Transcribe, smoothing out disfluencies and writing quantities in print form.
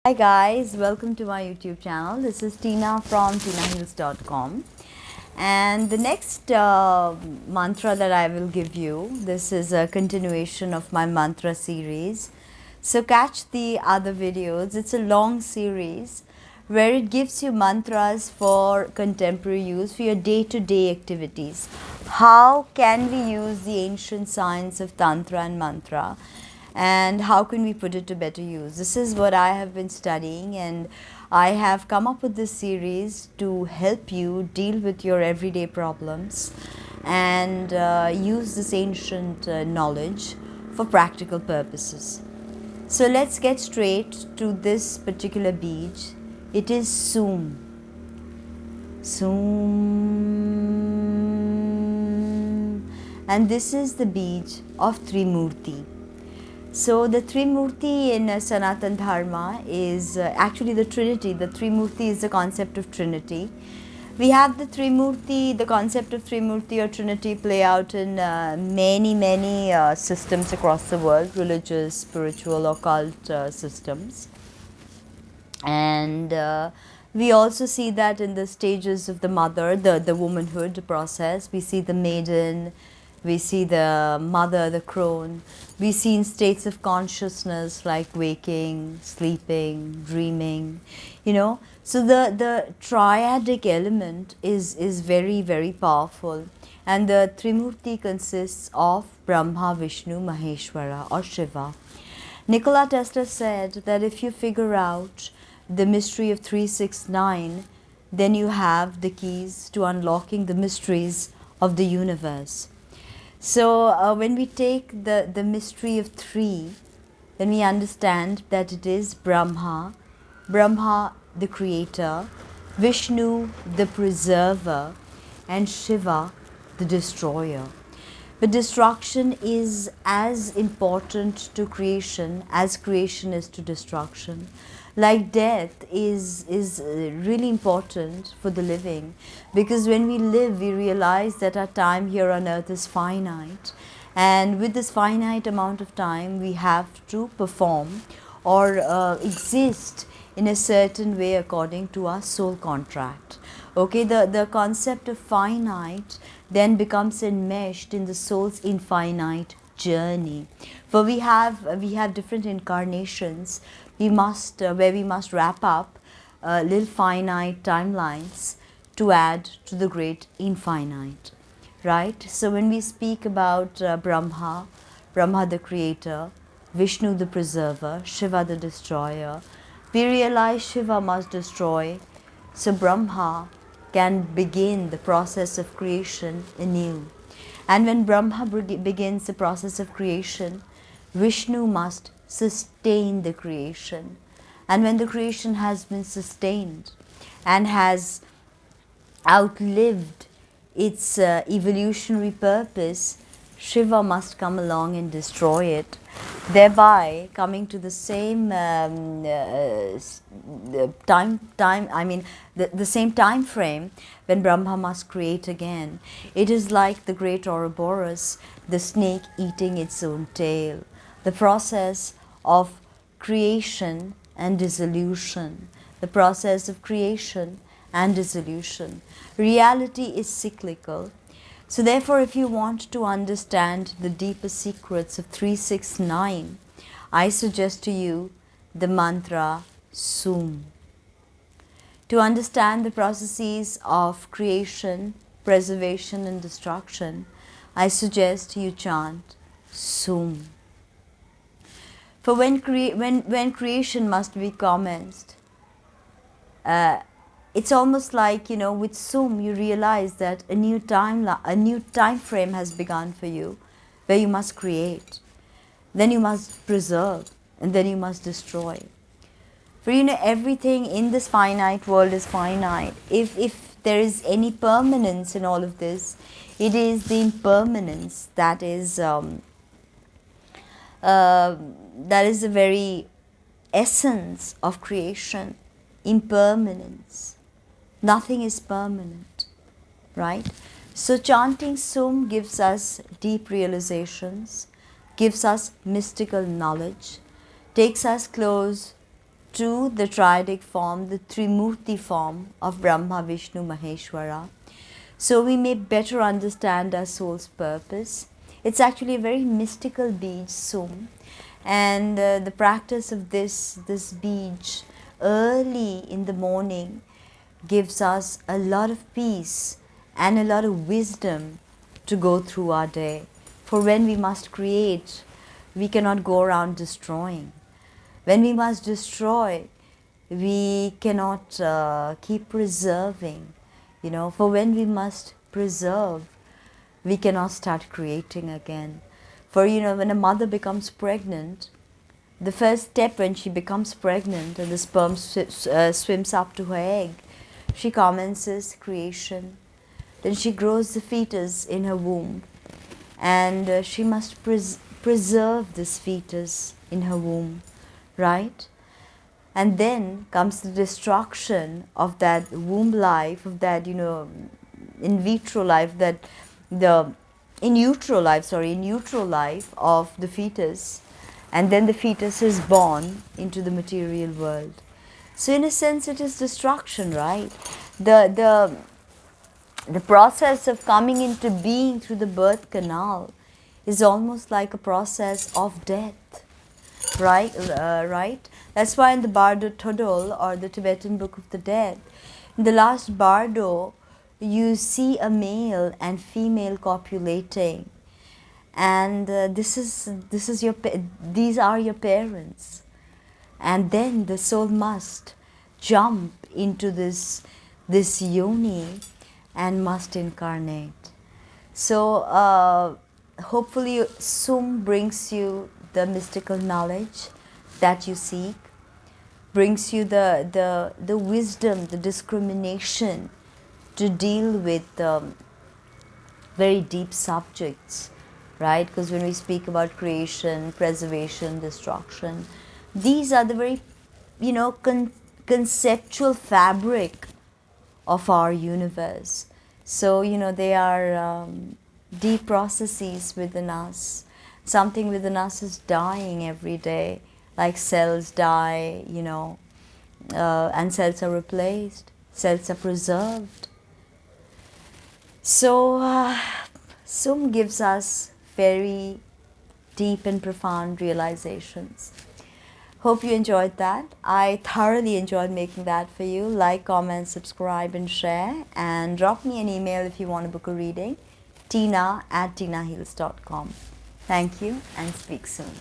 Hi guys, welcome to my YouTube channel. This is Tina from tinahills.com, and the next mantra that I will give you, this is a continuation of my mantra series. So catch the other videos. It's a long series where it gives you mantras for contemporary use for your day-to-day activities. How can we use the ancient science of Tantra and Mantra? And how can we put it to better use? This is what I have been studying, and I have come up with this series to help you deal with your everyday problems and use this ancient knowledge for practical purposes. So let's get straight to this particular beej. It is Soom. Soom. And this is the beej of Trimurthi. So the Trimurthi in Sanatan Dharma is actually the Trinity. The Trimurthi is the concept of Trinity. We have the Trimurthi, the concept of Trimurthi or Trinity play out in many systems across the world, religious, spiritual, occult systems. And we also see that in the stages of the mother, the womanhood process. We see the maiden, we see the mother, the crone. We see in states of consciousness like waking, sleeping, dreaming, you know. So the triadic element is very powerful. And the Trimurti consists of Brahma, Vishnu, Maheshwara or Shiva. Nikola Tesla said that if you figure out the mystery of 369, then you have the keys to unlocking the mysteries of the universe. So when we take the mystery of 3, then we understand that it is Brahma, Brahma the creator, Vishnu the preserver, and Shiva the destroyer. But destruction is as important to creation as creation is to destruction. Like death is really important for the living, because when we live, we realize that our time here on earth is finite, and with this finite amount of time, we have to perform or exist in a certain way according to our soul contract. Okay, the concept of finite then becomes enmeshed in the soul's infinite journey. For we have different incarnations. We must where we must wrap up little finite timelines to add to the great infinite, right? So when we speak about Brahma, Brahma the creator, Vishnu the preserver, Shiva the destroyer, we realize Shiva must destroy, so Brahma can begin the process of creation anew. And when Brahma begins the process of creation, Vishnu must sustain the creation. And when the creation has been sustained and has outlived its evolutionary purpose, Shiva must come along and destroy it, thereby coming to the same the same time frame when Brahma must create again. It is like the great Ouroboros, the snake eating its own tail. The process of creation and dissolution. The process of creation and dissolution. Reality is cyclical. So therefore, if you want to understand the deeper secrets of 369, I suggest to you the mantra Soom. To understand the processes of creation, preservation and destruction, I suggest you chant Soom. For when creation must be commenced, it's almost like, you know, with Soom you realize that a new time frame has begun for you, where you must create, then you must preserve, and then you must destroy. For you know, everything in this finite world is finite. If there is any permanence in all of this, it is the impermanence that is the very essence of creation. Impermanence. Nothing is permanent, right? So chanting Soom gives us deep realizations, gives us mystical knowledge, takes us close to the triadic form, the Trimurthi form of Brahma, Vishnu, Maheshwara, so we may better understand our soul's purpose. It's actually a very mystical Beej, Sum, and the practice of this Beej early in the morning gives us a lot of peace and a lot of wisdom to go through our day. For when we must create, we cannot go around destroying. When we must destroy, we cannot keep preserving. For when we must preserve, we cannot start creating again. For when a mother becomes pregnant, the first step when she becomes pregnant and the sperm swims up to her egg, she commences creation. Then she grows the fetus in her womb, and she must preserve this fetus in her womb, right? And then comes the destruction of that womb life, of that in vitro life, in utero life of the fetus, and then the fetus is born into the material world. So in a sense it is destruction, right? The process of coming into being through the birth canal is almost like a process of death, right? Right? That's why in the Bardo Todol, or the Tibetan Book of the Dead, in the last Bardo, you see a male and female copulating, and these are your parents, and then the soul must jump into this yoni and must incarnate. So hopefully Sum brings you the mystical knowledge that you seek, brings you the wisdom, the discrimination to deal with very deep subjects, right? Because when we speak about creation, preservation, destruction, these are the very conceptual fabric of our universe. So they are deep processes within us. Something within us is dying every day, like cells die, and cells are replaced, cells are preserved. So Sum gives us very deep and profound realizations. Hope you enjoyed that. I thoroughly enjoyed making that for you. Like, comment, subscribe and share, and drop me an email if you want to book a reading, tina@tinaheals.com. Thank you and speak soon.